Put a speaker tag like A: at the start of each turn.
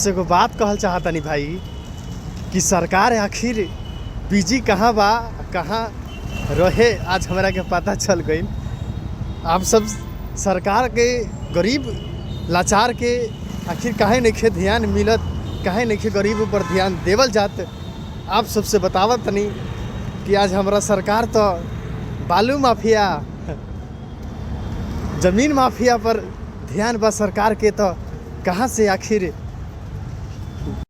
A: आपसे एगो बात कहल चाहतनी भाई कि सरकार आखिर बिजी कहाँ बा, कहाँ रहे, आज हमरा के पता चल गई। आप सब सरकार के गरीब लाचार के आखिर काहे नइखे ध्यान मिलत, काहे नइखे गरीब ऊपर ध्यान देवल जात। आप सबसे बतावत तनी कि आज हमारा सरकार तो बालू माफिया, ज़मीन माफिया पर ध्यान बा सरकार के, तो कहाँ से आखिर